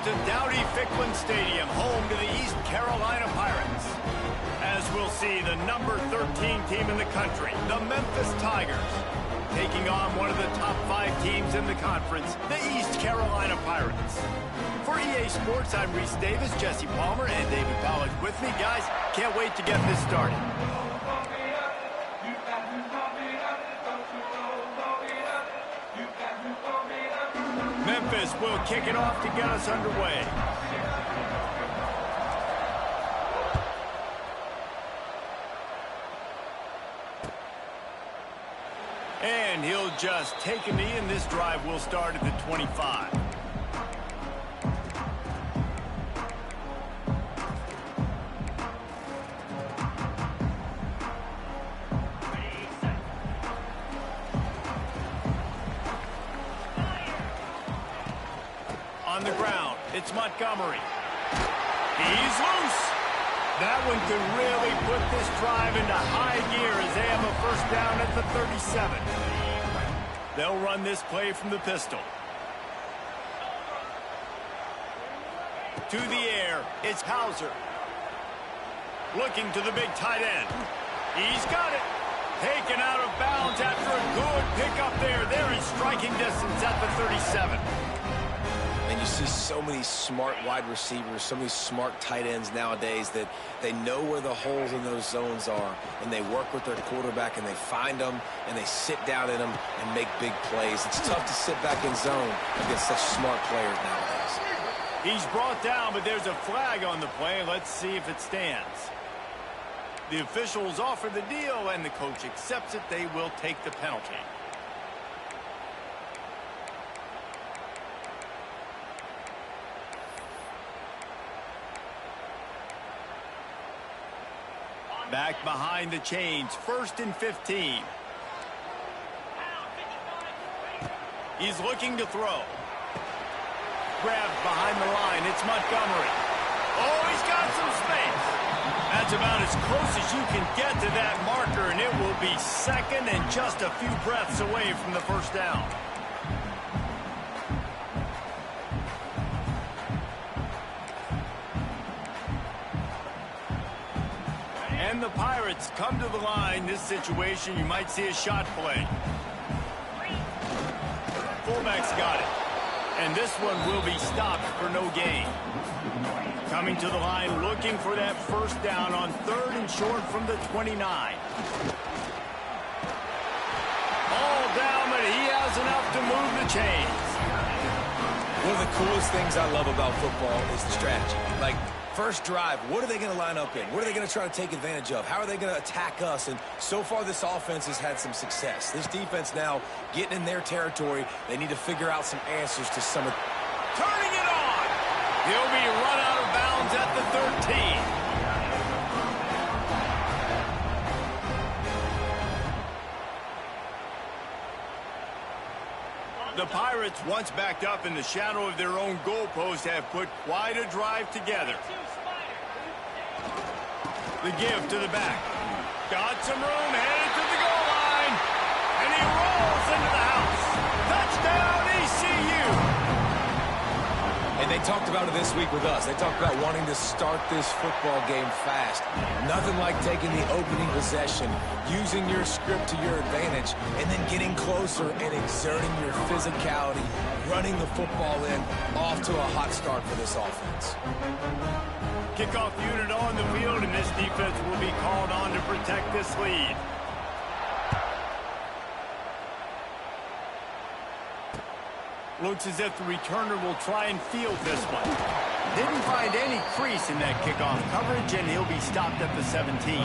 to Dowdy-Ficklin Stadium, home to the East Carolina Pirates. As we'll see, the number 13 team in the country, the Memphis Tigers, taking on one of the top 5 teams in the conference, the East Carolina Pirates. For EA Sports, I'm Reese Davis, Jesse Palmer, and David Pollack with me. Guys, can't wait to get this started. Memphis will kick it off to get us underway. And he'll just take a knee, and this drive will start at the 25. On the ground, it's Montgomery. He's loose. That one could really put this drive into high gear as they have a first down at the 37. They'll run this play from the pistol. To the air, it's Hauser. Looking to the big tight end. He's got it. Taken out of bounds after a good pickup there. They're in striking distance at the 37. And you see so many smart wide receivers, so many smart tight ends nowadays that they know where the holes in those zones are, and they work with their quarterback, and they find them, and they sit down in them and make big plays. It's tough to sit back in zone against such smart players nowadays. He's brought down, but there's a flag on the play. Let's see if it stands. The officials offer the deal, and the coach accepts it. They will take the penalty. Back behind the chains, 1st and 15. He's looking to throw. Grabbed behind the line, it's Montgomery. Oh, he's got some space. That's about as close as you can get to that marker, and it will be second and just a few breaths away from the first down. And the Pirates come to the line. This situation, you might see a shot play. Fullback's got it. And this one will be stopped for no gain. Coming to the line, looking for that first down on 3rd and short from the 29. All down, but he has enough to move the chains. One of the coolest things I love about football is the strategy. Like, first drive, what are they going to line up in? What are they going to try to take advantage of? How are they going to attack us? And so far, this offense has had some success. This defense now getting in their territory. They need to figure out some answers to some of... Turning it on! He'll be run out of bounds at the 13. The Pirates, once backed up in the shadow of their own goalpost, have put quite a drive together. The give to the back. Got some room, headed to the goal line. And he rolls into the house. Touchdown, ECU. And they talked about it this week with us. They talked about wanting to start this football game fast. Nothing like taking the opening possession, using your script to your advantage, and then getting closer and exerting your physicality, running the football in, off to a hot start for this offense. Kickoff unit on the field, and this defense will be called on to protect this lead. Looks as if the returner will try and field this one. Didn't find any crease in that kickoff coverage, and he'll be stopped at the 17.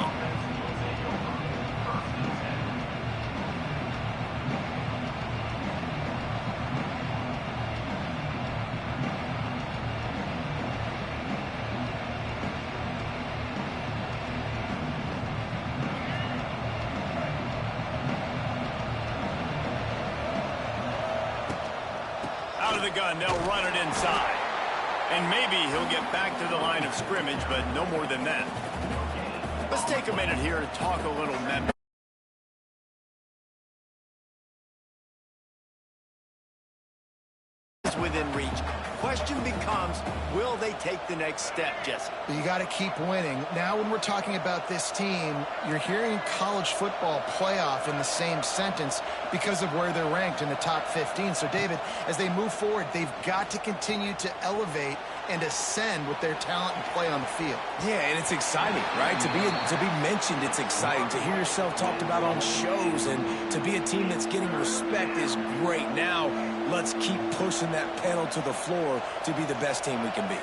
Out of the gun, they'll run it inside. And maybe he'll get back to the line of scrimmage, but no more than that. Let's take a minute here to talk a little Memphis. Within reach. Question becomes, will they take the next step, Jesse? You got to keep winning. Now when we're talking about this team, you're hearing college football playoff in the same sentence because of where they're ranked in the top 15. So, David, as they move forward, they've got to continue to elevate and ascend with their talent and play on the field. Yeah, and it's exciting, right? To be mentioned, it's exciting. To hear yourself talked about on shows and to be a team that's getting respect is great. Now, let's keep pushing that pedal to the floor to be the best team we can be.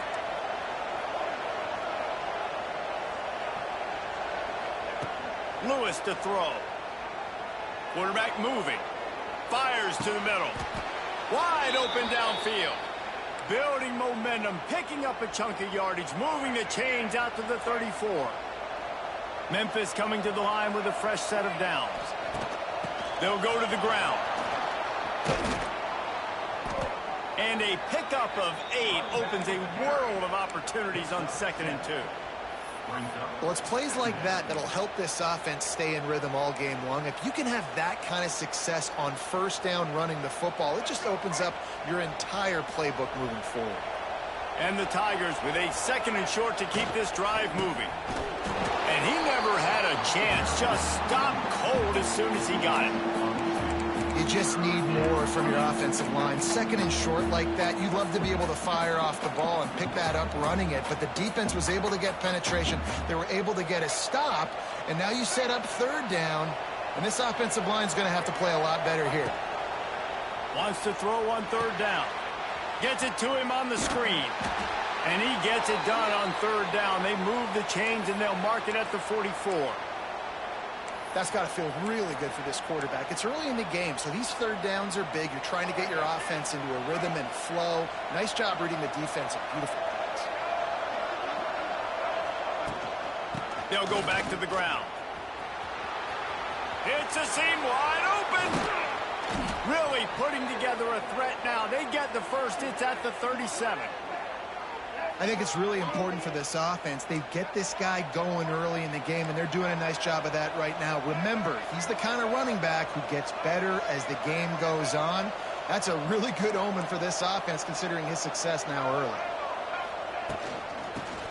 Lewis to throw. Quarterback moving. Fires to the middle. Wide open downfield. Building momentum, picking up a chunk of yardage, moving the chains out to the 34. Memphis coming to the line with a fresh set of downs. They'll go to the ground. And a pickup of 8 opens a world of opportunities on 2nd and 2. Well, it's plays like that that'll help this offense stay in rhythm all game long. If you can have that kind of success on first down running the football, it just opens up your entire playbook moving forward. And the Tigers with a 2nd and short to keep this drive moving. And he never had a chance, just stopped cold as soon as he got it. You just need more from your offensive line. 2nd and short like that, you'd love to be able to fire off the ball and pick that up running it, but the defense was able to get penetration. They were able to get a stop, and now you set up 3rd down, and this offensive line is going to have to play a lot better here. Wants to throw on 3rd down. Gets it to him on the screen. And he gets it done on 3rd down. They move the chains, and they'll mark it at the 44. That's got to feel really good for this quarterback. It's early in the game, so these 3rd downs are big. You're trying to get your offense into a rhythm and flow. Nice job reading the defense. Beautiful pass. They'll go back to the ground. It's a seam wide open. Really putting together a threat now. They get the first. It's at the 37. I think it's really important for this offense. They get this guy going early in the game, and they're doing a nice job of that right now. Remember, he's the kind of running back who gets better as the game goes on. That's a really good omen for this offense, considering his success now early.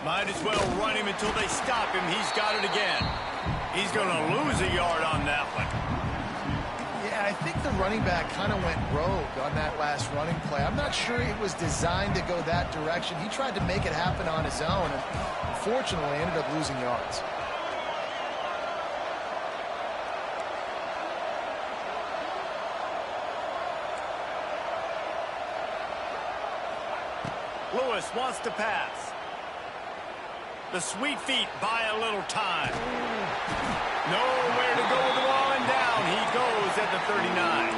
Might as well run him until they stop him. He's got it again. He's going to lose a yard on that one. Yeah, I think the running back kind of went rogue on that last running play. I'm not sure it was designed to go that direction. He tried to make it happen on his own, and unfortunately ended up losing yards. Lewis wants to pass. The sweet feet buy a little time. Nowhere to go with the ball, and down he goes at the 39.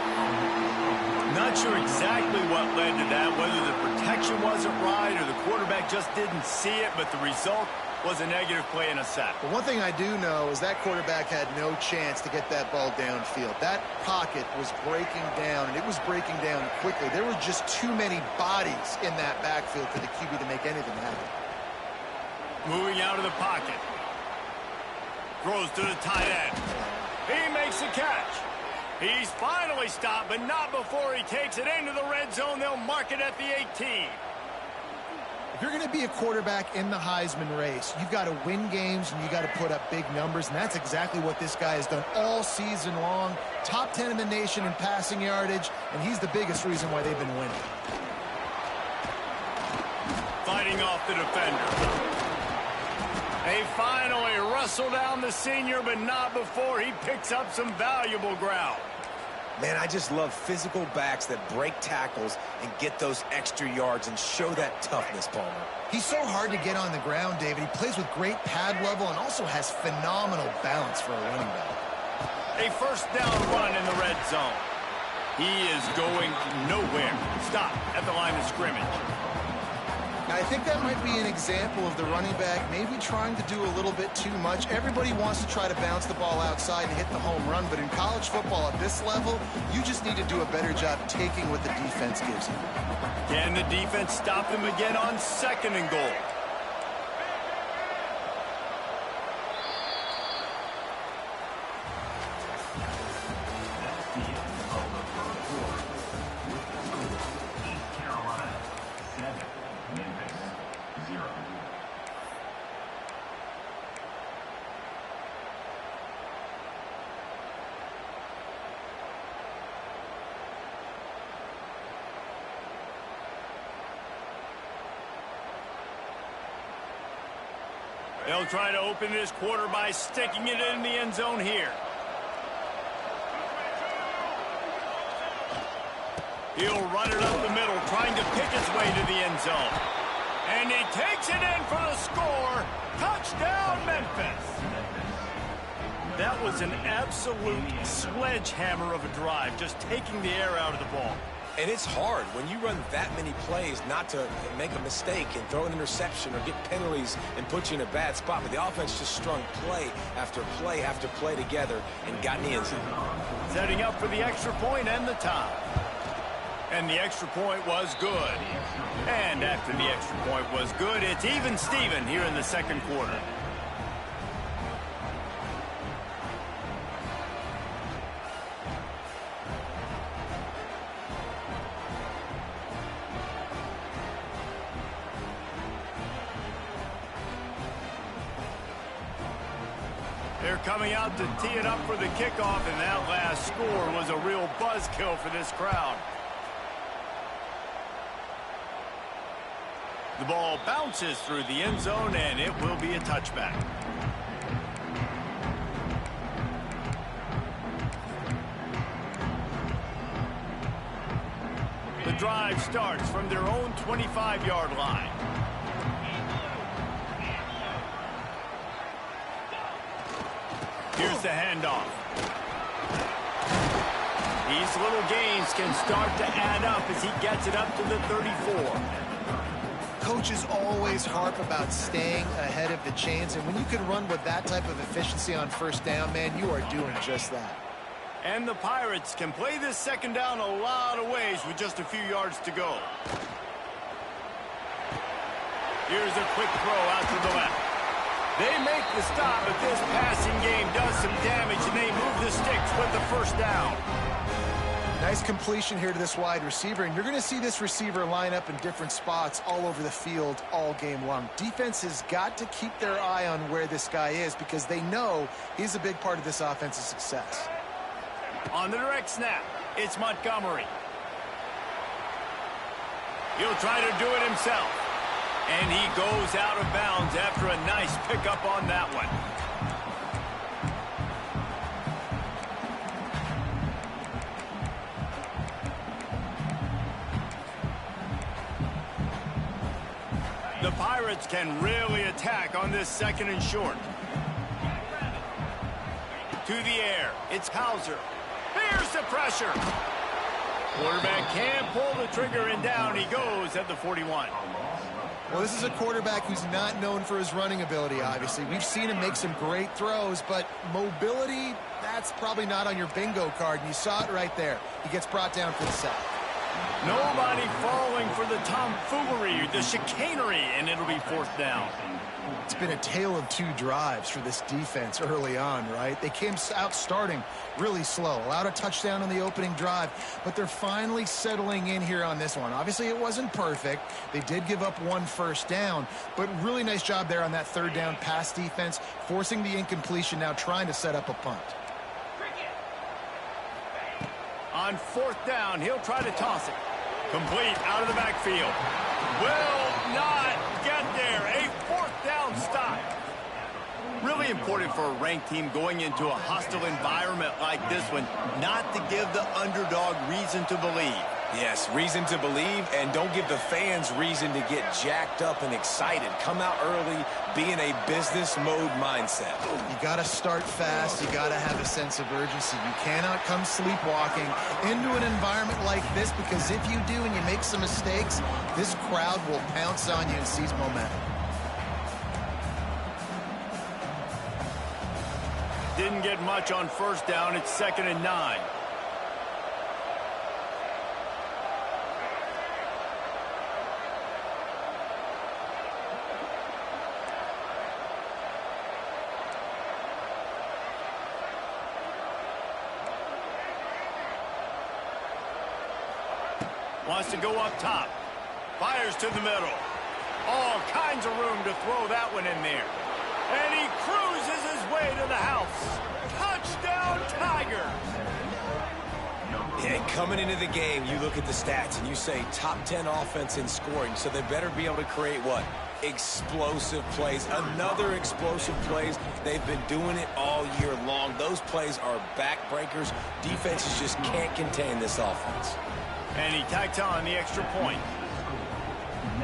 Not sure exactly what led to that, whether the protection wasn't right or the quarterback just didn't see it, but the result was a negative play and a sack. But one thing I do know is that quarterback had no chance to get that ball downfield. That pocket was breaking down, and it was breaking down quickly. There were just too many bodies in that backfield for the QB to make anything happen. Moving out of the pocket. Throws to the tight end. He makes the catch. He's finally stopped, but not before he takes it into the red zone. They'll mark it at the 18. If you're going to be a quarterback in the Heisman race, you've got to win games and you got to put up big numbers, and that's exactly what this guy has done all season long. Top 10 in the nation in passing yardage, and he's the biggest reason why they've been winning. Fighting off the defender. They finally wrestle down the senior, but not before he picks up some valuable ground. Man, I just love physical backs that break tackles and get those extra yards and show that toughness, Palmer. He's so hard to get on the ground, David. He plays with great pad level and also has phenomenal balance for a running back. A first down run in the red zone. He is going nowhere. Stop at the line of scrimmage. I think that might be an example of the running back maybe trying to do a little bit too much. Everybody wants to try to bounce the ball outside and hit the home run, but in college football at this level, you just need to do a better job taking what the defense gives you. Can the defense stop him again on 2nd and goal? They'll try to open this quarter by sticking it in the end zone here. He'll run it up the middle, trying to pick his way to the end zone. And he takes it in for the score. Touchdown, Memphis. That was an absolute sledgehammer of a drive, just taking the air out of the ball. And it's hard when you run that many plays not to make a mistake and throw an interception or get penalties and put you in a bad spot. But the offense just strung play after play after play together and got in the end zone. Setting up for the extra point and the tie. And the extra point was good. And after the extra point was good, it's even Steven here in the second quarter. They're coming out to tee it up for the kickoff, and that last score was a real buzzkill for this crowd. The ball bounces through the end zone, and it will be a touchback. The drive starts from their own 25-yard line. Here's the handoff. These little gains can start to add up as he gets it up to the 34. Coaches always harp about staying ahead of the chains, and when you can run with that type of efficiency on first down, man, you are doing just that. And the Pirates can play this second down a lot of ways with just a few yards to go. Here's a quick throw out to the left. They make the stop, but this passing game does some damage, and they move the sticks with the first down. Nice completion here to this wide receiver, and you're going to see this receiver line up in different spots all over the field all game long. Defense has got to keep their eye on where this guy is because they know he's a big part of this offense's success. On the direct snap, it's Montgomery. He'll try to do it himself. And he goes out of bounds after a nice pickup on that one. The Pirates can really attack on this second and short. To the air, it's Hauser. Here's the pressure. Quarterback can't pull the trigger, and down he goes at the 41. Well, this is a quarterback who's not known for his running ability, obviously. We've seen him make some great throws, but mobility, that's probably not on your bingo card, and you saw it right there. He gets brought down for the sack. Nobody falling for the tomfoolery, the chicanery, and it'll be fourth down. It's been a tale of two drives for this defense early on, right? They came out starting really slow, allowed a touchdown on the opening drive, but they're finally settling in here on this one. Obviously, it wasn't perfect. They did give up one first down, but really nice job there on that third down pass defense, forcing the incompletion, now trying to set up a punt. On fourth down, he'll try to toss it. Complete out of the backfield. Will not get there. A fourth down stop. Really important for a ranked team going into a hostile environment like this one, not to give the underdog reason to believe. Yes, reason to believe, and don't give the fans reason to get jacked up and excited. Come out early, be in a business mode mindset. You got to start fast. You got to have a sense of urgency. You cannot come sleepwalking into an environment like this, because if you do and you make some mistakes, this crowd will pounce on you and seize momentum. Didn't get much on first down. It's 2nd and 9. Wants to go up top. Fires to the middle. All kinds of room to throw that one in there. And he cruises his way to the house. Touchdown, Tigers! Yeah, coming into the game, you look at the stats and you say top 10 offense in scoring, so they better be able to create what? Explosive plays. Another explosive plays. They've been doing it all year long. Those plays are backbreakers. Defenses just can't contain this offense. And he tacks on the extra point.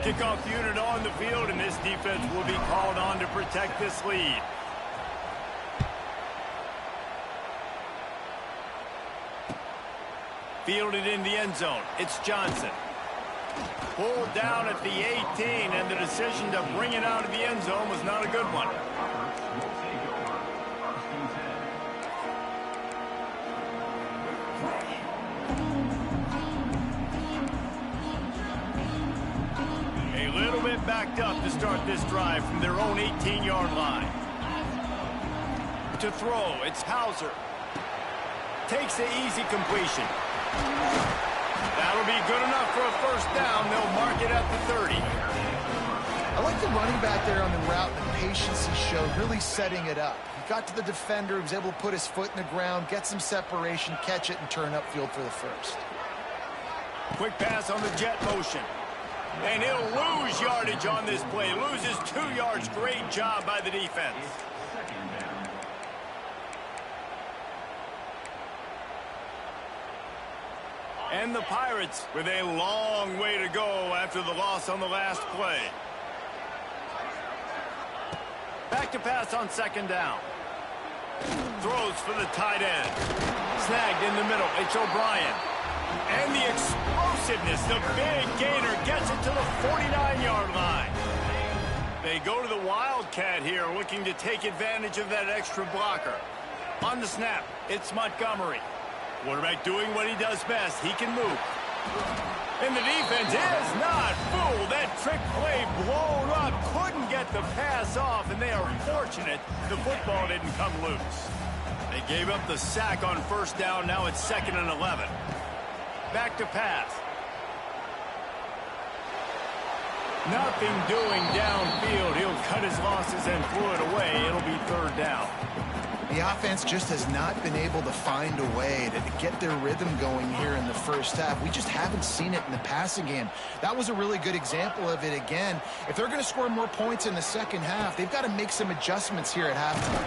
Kickoff unit on the field, and this defense will be called on to protect this lead. Fielded in the end zone. It's Johnson. Pulled down at the 18, and the decision to bring it out of the end zone was not a good one. A little bit backed up to start this drive from their own 18-yard line. To throw, it's Hauser. Takes the easy completion. That'll be good enough for a first down. They'll mark it at the 30. I like the running back there on the route, the patience he showed, really setting it up. He got to the defender, he was able to put his foot in the ground, get some separation, catch it, and turn upfield for the first. Quick pass on the jet motion. And he'll lose yardage on this play. Loses 2 yards. Great job by the defense. And the Pirates with a long way to go after the loss on the last play. Back to pass on second down. Throws for the tight end. Snagged in the middle. It's O'Brien. And the explosiveness, the big gainer gets it to the 49-yard line. They go to the Wildcat here, looking to take advantage of that extra blocker. On the snap, it's Montgomery. Quarterback doing what he does best. He can move. And the defense is not fooled. That trick play blown up. Couldn't get the pass off, and they are fortunate the football didn't come loose. They gave up the sack on first down. Now it's 2nd and 11. Back to pass. Nothing doing downfield. He'll cut his losses and throw it away. It'll be 3rd down. The offense just has not been able to find a way to get their rhythm going here in the first half. We just haven't seen it in the passing game. That was a really good example of it again. If they're going to score more points in the second half, they've got to make some adjustments here at halftime.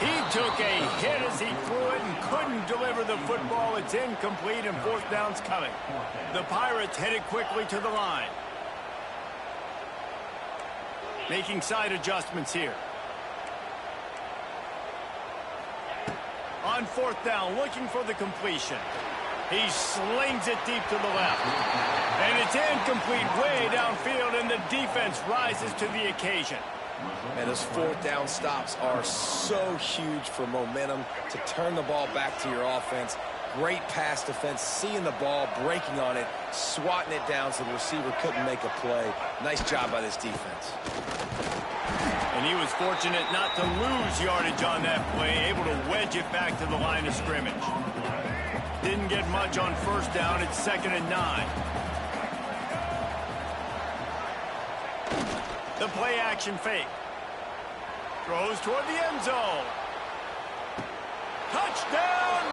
He took a hit as he threw it and couldn't deliver the football. It's incomplete, and 4th down's coming. The Pirates headed quickly to the line. Making side adjustments here. On 4th down, looking for the completion. He slings it deep to the left. And it's incomplete way downfield, and the defense rises to the occasion. And those 4th down stops are so huge for momentum to turn the ball back to your offense. Great pass defense, seeing the ball, breaking on it, swatting it down so the receiver couldn't make a play. Nice job by this defense. And he was fortunate not to lose yardage on that play, able to wedge it back to the line of scrimmage. Didn't get much on first down. It's 2nd and 9. The play action fake. Throws toward the end zone. Touchdown!